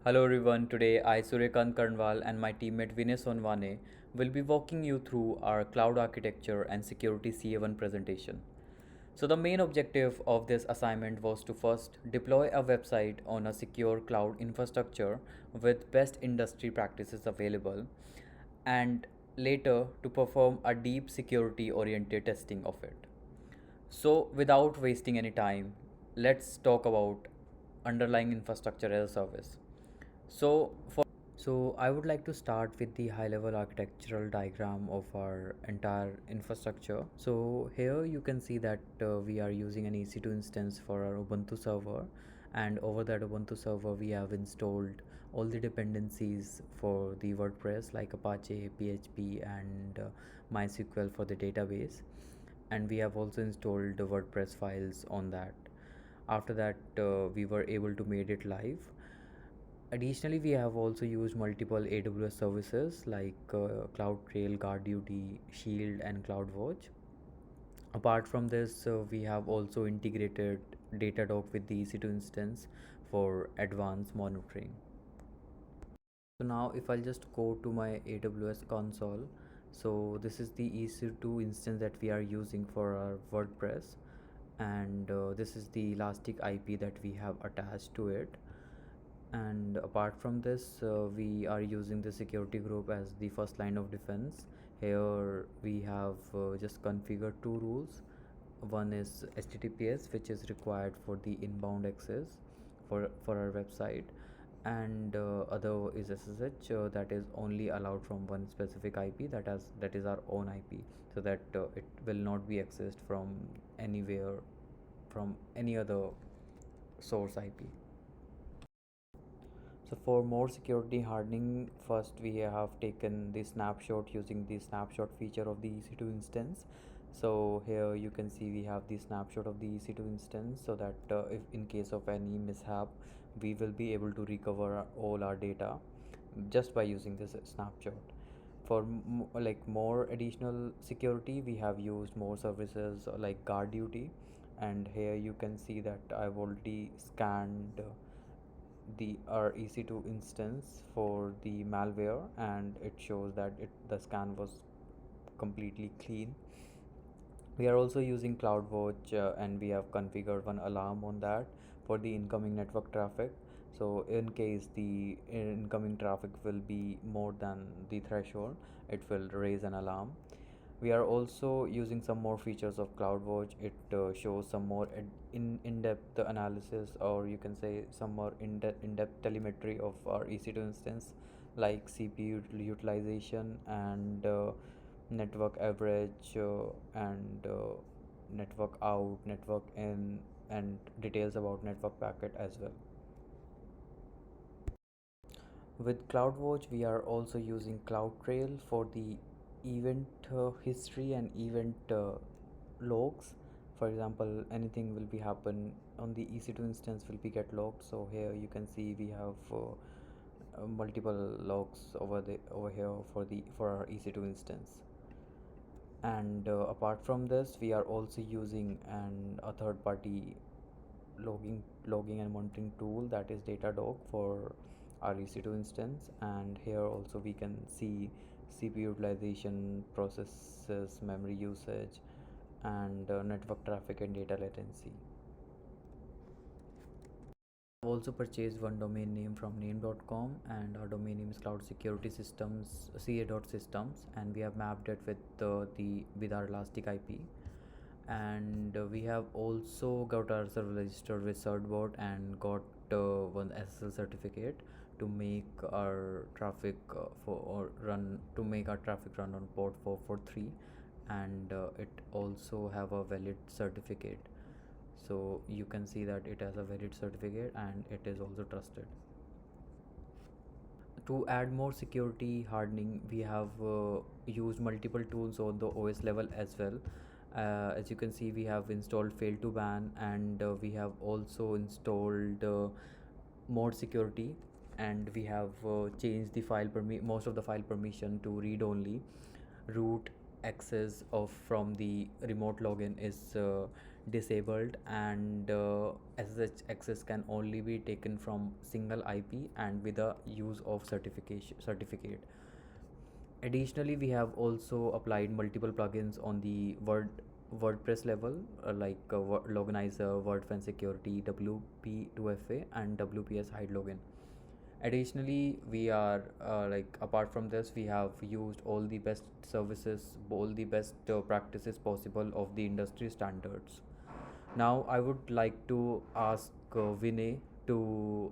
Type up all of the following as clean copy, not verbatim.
Hello everyone, today I Suryakant Karnwal and my teammate Vinay Sonwane will be walking you through our cloud architecture and security CA1 presentation. So the main objective of this assignment was to first deploy a website on a secure cloud infrastructure with best industry practices available, and later to perform a deep security oriented testing of it. So without wasting any time, let's talk about underlying infrastructure as a service. So I would like to start with the high level architectural diagram of our entire infrastructure. So here you can see that we are using an EC2 instance for our Ubuntu server, and over that Ubuntu server we have installed all the dependencies for the WordPress like Apache, PHP and MySQL for the database, and we have also installed the WordPress files on that. After that we were able to made it live. Additionally, we have also used multiple AWS services like CloudTrail, GuardDuty, Shield, and CloudWatch. Apart from this, we have also integrated Datadog with the EC2 instance for advanced monitoring. So now if I'll just go to my AWS console, so this is the EC2 instance that we are using for our WordPress, and this is the elastic IP that we have attached to it. And apart from this, we are using the security group as the first line of defense. Here we have just configured two rules. One is HTTPS, which is required for the inbound access for our website, and other is SSH, that is only allowed from one specific IP, that is our own IP, so that it will not be accessed from anywhere, from any other source IP. So for more security hardening, first we have taken the snapshot using the snapshot feature of the EC2 instance. So here you can see we have the snapshot of the EC2 instance, so that if in case of any mishap, we will be able to recover all our data just by using this snapshot. For like more additional security, we have used more services like GuardDuty, and here you can see that I've already scanned the our EC2 instance for the malware, and it shows that the scan was completely clean. We are also using CloudWatch, and we have configured one alarm on that for the incoming network traffic. So in case the incoming traffic will be more than the threshold, it will raise an alarm. We are also using some more features of CloudWatch. It shows some more in-depth analysis, or you can say some more in-depth telemetry of our EC2 instance, like CPU utilization and network average, and network out, network in, and details about network packet as well. With CloudWatch, we are also using CloudTrail for the event history and event logs. For example, anything will be happen on the EC2 instance will be get logged. So here you can see we have multiple logs over here for our EC2 instance. And apart from this, we are also using a third party logging and monitoring tool, that is Datadog, for our EC2 instance. And here also we can see CPU utilization, processes, memory usage, and network traffic and data latency. I've also purchased one domain name from name.com, and our domain name is cloud security systems ca.systems, and we have mapped it with our elastic IP. And we have also got ourselves registered with certbot and got one SSL certificate to make our traffic run on port 443, and it also have a valid certificate. So you can see that it has a valid certificate and it is also trusted. To add more security hardening, we have used multiple tools on the OS level as well. As you can see, we have installed fail to ban, and we have also installed more security, and we have changed the most of the file permission to read only. Root access of from the remote login is disabled, and SSH access can only be taken from single IP and with the use of certification certificate. Additionally, we have also applied multiple plugins on the WordPress level, like Loganizer, WordFan Security, WP2FA, and WPS Hide Login. Additionally, we are like apart from this, we have used all the best services, all the best practices possible of the industry standards. Now, I would like to ask Vinay to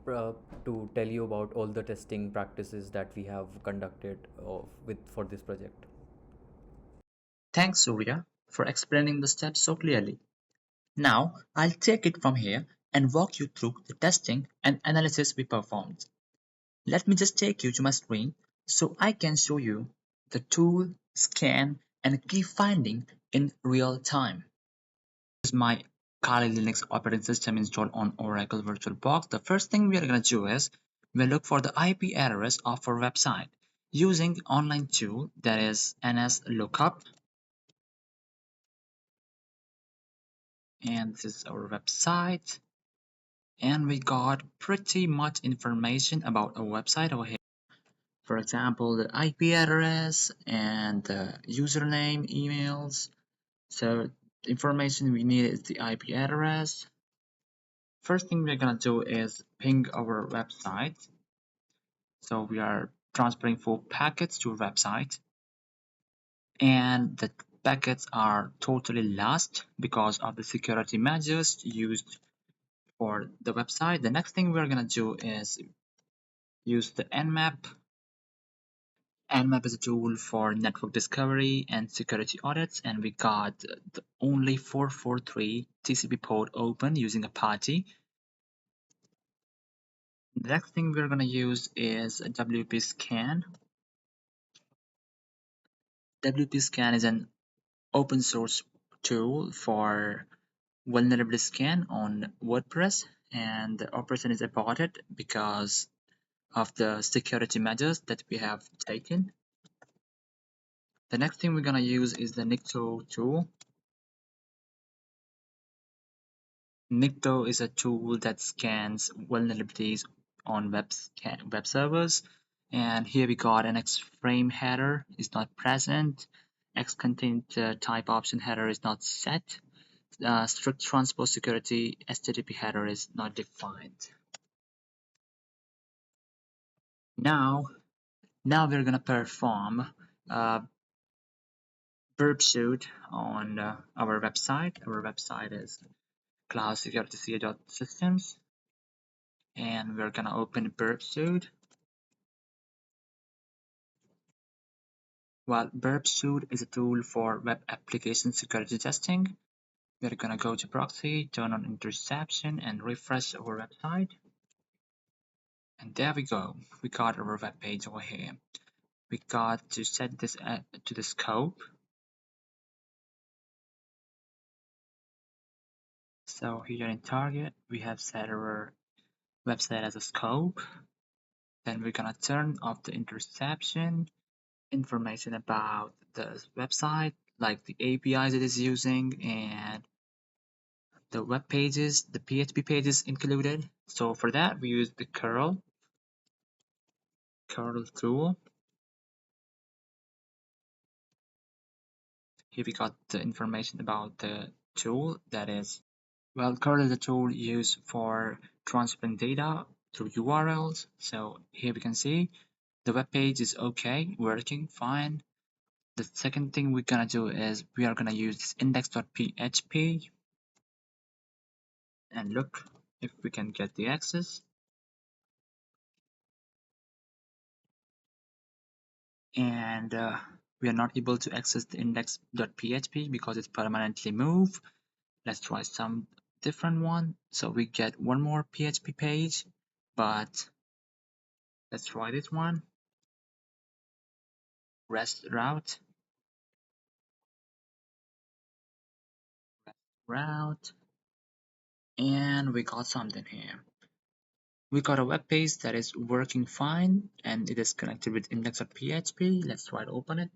uh, to tell you about all the testing practices that we have conducted with for this project. Thanks, Surya, for explaining the steps so clearly. Now, I'll take it from here and walk you through the testing and analysis we performed. Let me just take you to my screen so I can show you the tool, scan, and key finding in real time. This is my Kali Linux operating system installed on Oracle VirtualBox. The first thing we are going to do is we look for the IP address of our website using the online tool that is NSLookup, and this is our website, and we got pretty much information about our website over here. For example, the IP address and the username, emails. So the information we need is the IP address. First thing we're gonna do is ping our website. So we are transferring 4 packets to our website, and the packets are totally lost because of the security measures used for the website. The next thing we're gonna do is use the Nmap. Nmap is a tool for network discovery and security audits, and we got the only 443 TCP port open using Apache. The next thing we're going to use is WP Scan. WP Scan is an open source tool for vulnerability scan on WordPress, and the operation is aborted because of the security measures that we have taken. The next thing we're going to use is the Nikto tool. Nikto is a tool that scans vulnerabilities on web servers, and here we got an X-frame header is not present, X-content type option header is not set, strict transport security HTTP header is not defined. Now, now we're gonna perform burp suit on our website. Our website is cloudsecurityca.systems, and we're gonna open burp suit. Well, burp suit is a tool for web application security testing. We're gonna go to proxy, turn on interception, and refresh our website. And there we go. We got our web page over here. We got to set this to the scope. So here in target, we have set our website as a scope. Then we're gonna turn off the interception, information about the website, like the APIs it is using, and the web pages, the PHP pages included. So for that, we use the curl tool. Here we got the information about the tool, that is, well, curl is a tool used for transferring data through URLs. So here we can see the web page is okay, working fine. The second thing we're gonna do is we are gonna use this index.php and look if we can get the access. And we are not able to access the index.php because it's permanently moved. Let's try some different one. So we get one more PHP page, but let's try this one. REST route, and we got something here. We got a web page that is working fine, and it is connected with index.php. Let's try to open it.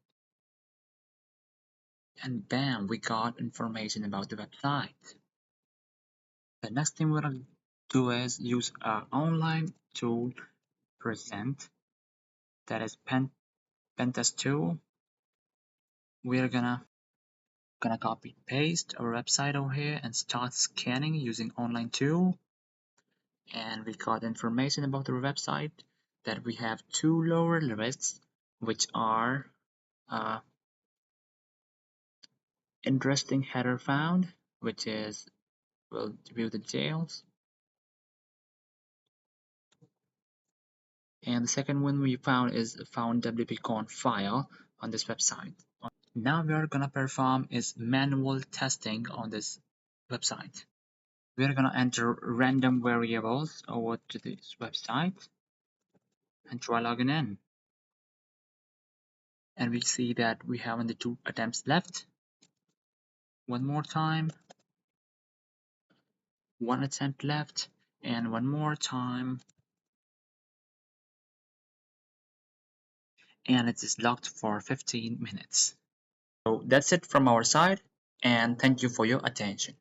and bam, we got information about the website. The next thing we're gonna do is use our online tool present, that is Pentest tool. We're gonna copy paste our website over here and start scanning using online tool. And we got information about our website that we have two lower lists, which are uh, interesting header found, which is, we'll view the details, and the second one we found is found wp-conf file on this website. Now we are gonna perform is manual testing on this website. We're gonna enter random variables over to this website and try logging in. And we see that we have only 2 attempts left. One more time, 1 attempt left, and one more time, and it is locked for 15 minutes. So that's it from our side, and thank you for your attention.